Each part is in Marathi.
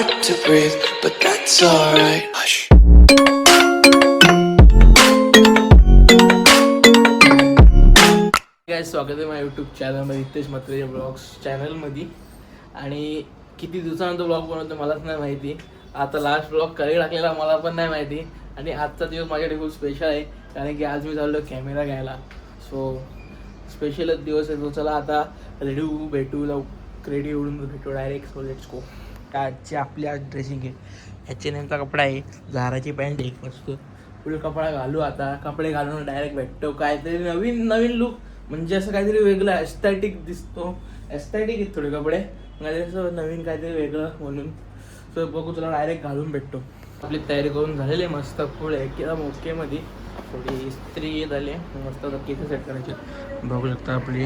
to breathe, but that's alright. Hush. Guys, स्वागत आहे माझ्या यूट्यूब चॅनलमध्ये, रितेश म्हात्रे ब्लॉग्स चॅनलमध्ये. आणि किती दिवसानंतर ब्लॉग बनवतो मलाच नाही माहिती. आता लास्ट ब्लॉग कधी टाकलेला मला पण नाही माहिती. आणि आजचा दिवस माझ्यासाठी खूप स्पेशल आहे, कारण की आज मी चाललो कॅमेरा घ्यायला. सो स्पेशलच दिवस आहे तो. चला आता रेडी होऊ, भेटू, रेडी होऊन भेटू डायरेक्ट. सो लेट्स गो. आजची आपली आज ड्रेसिंग आहे. H&Mचा कपडा आहे, झाराची पॅन्ट आहे मस्त. पुढे कपडा घालू. आता कपडे घालून डायरेक्ट भेटतो. काहीतरी नवीन नवीन लुक, म्हणजे असं काहीतरी वेगळं एस्थेटिक दिसतो. एस्थेटिक आहेत थोडे कपडे, म्हणजे असं नवीन काहीतरी वेगळं म्हणून. सो बघू, तुला डायरेक्ट घालून भेटतो. आपली तयारी करून झालेली आहे मस्त. पुढे किंवा मोकेमध्ये थोडी इस्त्री झाली, मस्त केस सेट करायचे. बघू शकता आपली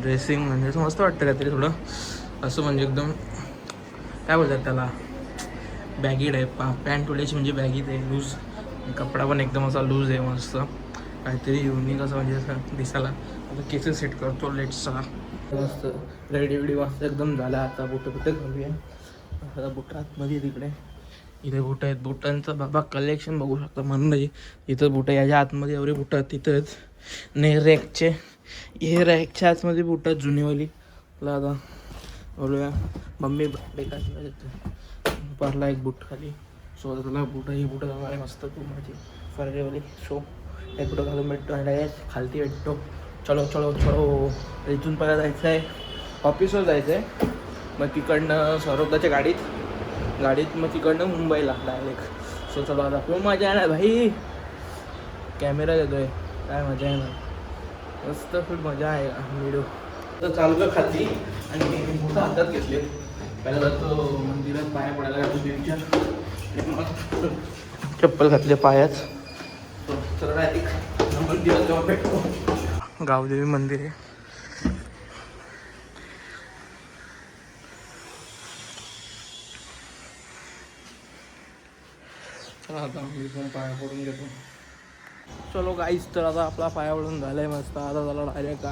ड्रेसिंग, म्हणजे असं मस्त वाटतं काहीतरी थोडं असं, म्हणजे एकदम काय बोलतात त्याला, बॅगी टाईप. पॅन्ट थोडीशी म्हणजे बॅगीच आहे, लूज. कपडा पण एकदम असा लूज आहे, मस्त काहीतरी युनिक असं, म्हणजे असं दिसायला. आता केस सेट करतो. लेट्स चला. मस्त रेडी वेडी मस्त एकदम झाला. आता बुटं घालूया. आता बुटं आतमध्ये तिकडे, इथे बुटं आहेत. बुटांचं बाबा कलेक्शन बघू शकता. म्हणून म्हणजे इथं बुटं, याच्या आतमध्ये एवढे बुटं आहेत तिथंच. नाही रॅकचे, हे रॅकच्या आतमध्ये बुटं आहेत जुनीवाली. तुला आता बोलूया मम्मी बेकार पडला एक बूट खाली. सो आता तुला ही बुटं घालणार आहे मस्त तू माझी फरगेवाली. सो एक बुटं घालून भेटतो आणि डायरेक्ट खालती भेटतो. चलो चलो चलो. इथून पहिला जायचं आहे ऑफिसवर जायचं आहे, मग तिकडनं सौरभदाच्या गाडीत मग तिकडनं मुंबईला डायरेक्ट. सो चलो आता. खूप मजा आहे ना भाई, कॅमेरा देतोय, काय मजा आहे ना, मस्त खूप मजा आहे व्हिडिओ. तर चालू खाली आणि बुटं हातात घेतले. पहिला जातो मंदिरात पाया पडायला घालतो देवीच्या, मग चप्पल घातले पायात. तर डायरेक्ट मंदिरात जाऊन भेटतो. गावदेवी मंदिर आहे. चला आता मी पण पाया पडून घेतो. चलो गाईस, तर आता आपला पाया पडून झाला आहे मस्त. आता झाला डायरेक्ट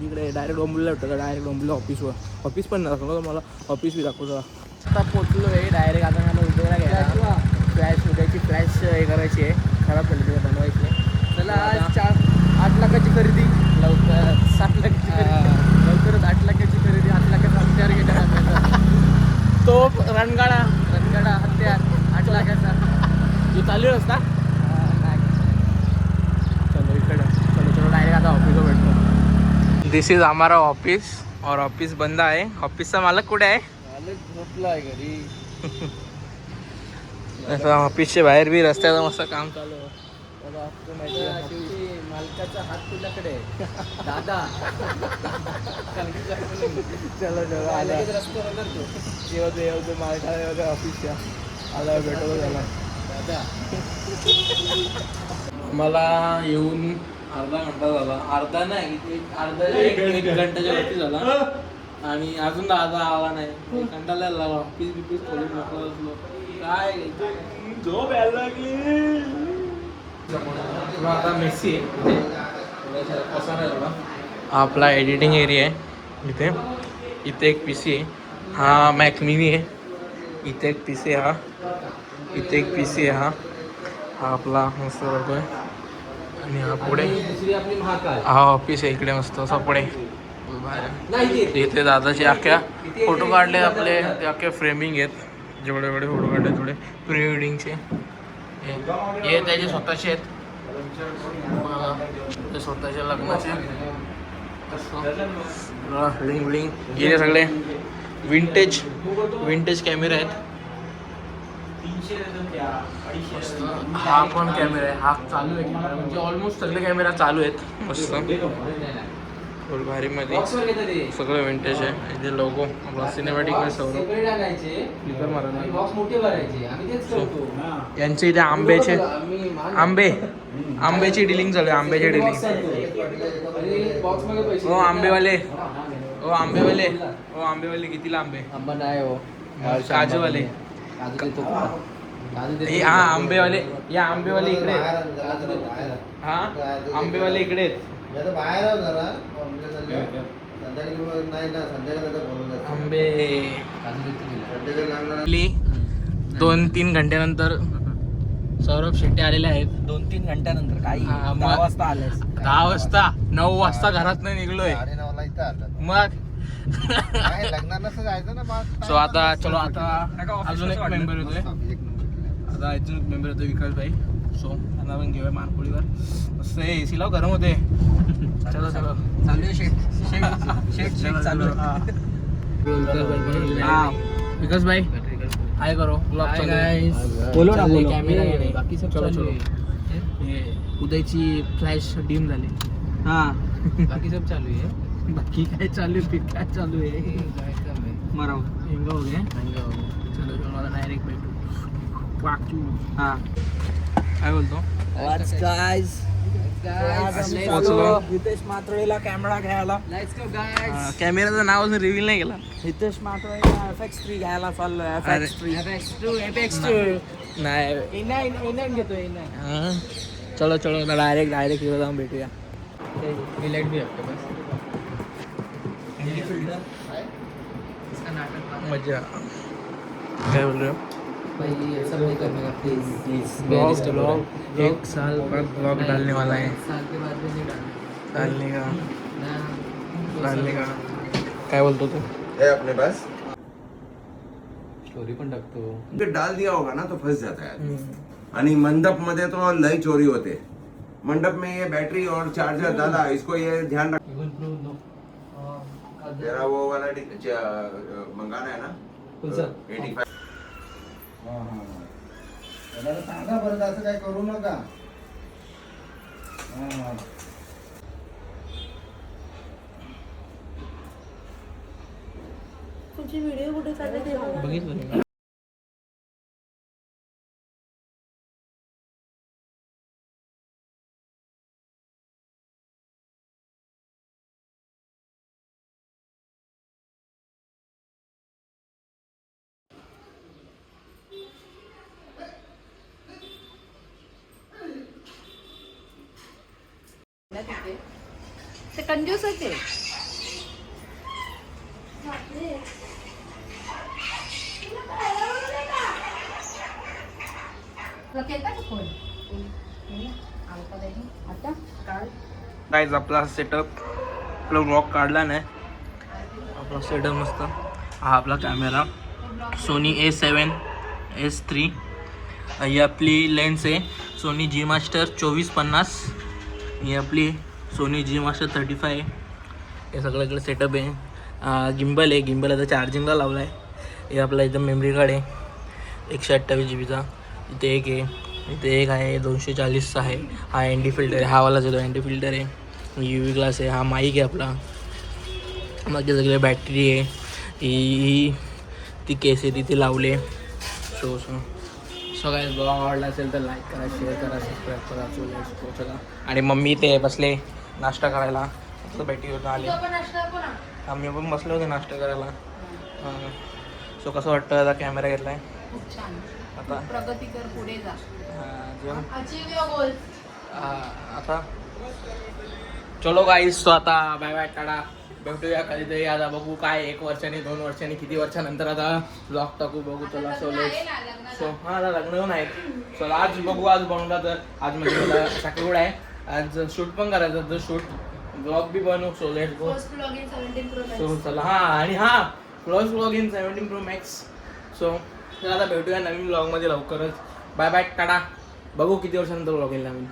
इकडे डायरेक्ट डोंबिवलीला भेटतो. डायरेक्ट डोंबिवली ऑफिस पण नाही दाखवलं मला, ऑफिस बी दाखवतो. आता पोचलो आहे डायरेक्ट. आता मला उद्याला घ्यायला उद्याची फ्लॅश हे करायची आहे, खराब झाली ते बनवायची आहे. चला आज 8 लाखाची खरेदी, लवकर 7 लाखाची खरेदी, लवकरच 8 लाखाची खरेदी. 8 लाखाचा हत्यार घेणार तो रणगाडा हत्यार 8 लाखाचा. जो चालू असता. चलो इकडं, चलो डायरेक्ट आता ऑफिसवर भेटतो. दिस इज हमारा ऑफिस और ऑफिस बंद आहे. ऑफिसचा मालक कुठे आहे? मालक झोपला आहे घरी. असं ऑफिसच्या बाहेर बी रस्त्याचं मस्त काम चालू आहे. मालकाचा हात तुझ्याकडे आहे दादा. चलो येऊ मालकाला ऑफिसच्या आला भेटवलं झाला दादा. मला येऊन अर्धा घंटा झाला. अर्धा नाही, एक घंट्याच्या वरती झाला. आणि अजून दादा आला नाही. कंटाळा लागला. ऑफिस खोलून मोकळा असलो काय झोप यायला लागली. आता मेसी आहे आपला एडिटिंग एरिया आहे. इथे एक पी सी आहे. हा मॅक मिनी आहे. इथे एक पी सी आहे. इथे एक पी सी आहे. हा आपला मस्त बघतोय. आणि हा पुढे हा ऑफिस आहे. इकडे मस्त असा पुढे इथे दादाचे अख्ख्या फोटो काढले आपले. ते अख्खे फ्रेमिंग आहेत. जेवढे फोटो काढले तेवढे प्री वेडिंगचे. हे त्याचे स्वतःचे आहेत, ते स्वतःच्या लग्नाचे. ब्लिंग हे सगळे विंटेज कॅमेरे आहेत. हा पण कॅमेरा आहे. हा चालू आहे कॅमेरा, म्हणजे ऑलमोस्ट सगळे कॅमेरा चालू आहेत. मस्त भारीमध्ये सगळं विंटेज आहे. इथे लोगो आपला सिनेमॅटिक सौरभ स्पीकर मारायला. यांचे इथे आंब्याची डिलिंग चालू आहे. आंब्याची डिलिंग. हो आंबेवाले कितीला आंबे? आंबा नाही हो, काजूवाले. हा आंबेवाले, या आंबेवाले इकडे. हा आंबेवाले इकडे आहेत. आंबे 2-3 घंट्यानंतर सौरभ शेट्टी आलेले आहेत. 2-3 घंट्यानंतर काही हा, मग 10 वाजता आलेस. 10 वाजता 9 वाजता घरात नाही निघलोय मग. सो आता चलो आता अजून एक मेंबर येतोय. आता अजून एक मेंबर येतोय विकास भाई. सो त्यांना पण घेऊया मारपोळीवर. मस्त एसी लाव गरम होते. चलो चलो चालू आहे शेट चालू आहे. विकास भाई हाय करो. बोलो ना, बोलो. कॅमेरा बाकी सब चलो चालू चलो. उदयची फ्लॅश डीम झाली. हा बाकी सब चालू आहे. बाकी काय चालू आहे फिर काय चालू आहे. मराव महंगा हो गया. चलो चलो आता डायरेक्ट भेटू. हा काय बोलतो. गाइस पोहोचलो. हितेश मात्रेला कॅमेरा घ्यायला. कॅमेराचं नाव रिव्हील नाही केला. हितेश मात्रेला FX3 घ्यायला चाललोय. FX2 नाही घेतोय. चलो चलो डायरेक्ट जाऊन भेटूया. रिलॅक्स भी आपके पास मजा. काय बोल रहे हो. सब नहीं करने का प्लीज ब्लॉग 1 साल बाद ब्लॉग डालने वाला है. साल के बाद भी नहीं डालने का काय बोलतो तू. है अपने पास. स्टोरी पण टाकतो. ते डाल दिया होगा ना तो फंस जाता है. आणि मंडप मध्ये तो लय चोरी होते. मंडप में ये बैटरी और चार्जर डाला, इसको ये ध्यान रख. तेरा वो वाला मंगाना है ना 85. सांगा बरं असं काय करू नका. तुमची व्हिडिओ कुठे चालले ते बघा. बघितलं मी. ते कंजूसच आहे. गाइस आपला सेटअप आपला ब्लॉग काढला नाही. आपला सेटअप मस्त. हा आपला कॅमेरा सोनी A7S3. ही आपली लेन्स आहे सोनी जी मास्टर 2450. ही आपली सोनी जी मास्टर 35 आहे. हे सगळं इकडे सेटअप आहे. गिम्बल आहे. गिम्बल आता चार्जिंगला लावला आहे. हे आपला इथं मेमरी कार्ड आहे 128 GB. इथे एक आहे. इथे एक आहे 240चा आहे. हा एनडी फिल्टर आहे. हा वालाच येतो एनडी फिल्टर आहे. UV ग्लास आहे. हा माईक आहे आपला. मग सगळे बॅटरी आहे. ही ती केस आहे तिथे लावले. सो काय ब्लॉग आवडला असेल तर लाईक करा, शेअर करा, सबस्क्राईब करा. सो चला. आणि मम्मी ते बसले नाश्ता करायला. मस्त बॅटरीवरून आले. आम्ही पण बसले होते नाश्ता करायला. सो कसं वाटतं आता कॅमेरा घेतलाय. खूप छान. आता प्रगती कर, पुढे जा. Achieve your goals. आता चलो गाईस. तो आता बाय बाय टाटा. भेटूया कधीतरी. आता बघू काय 1 वर्षाने 2 वर्षांनी किती वर्षानंतर आता ब्लॉग टाकू. बघू चला. सो हा आता लग्न नाही. सो आज बघू. आज बनवला तर आज म्हणजे मला साखरपुडा आहे. आज शूट पण करायचं तर शूट ब्लॉग बी बनवू. So let's go. First blog in 17 Pro Max. So चला. आणि first blog in 17 Pro Max. So आता भेटूया नवीन ब्लॉगमध्ये लवकरच. बाय बाय टाटा. बघू किती वर्षानंतर ब्लॉग येईल नवीन.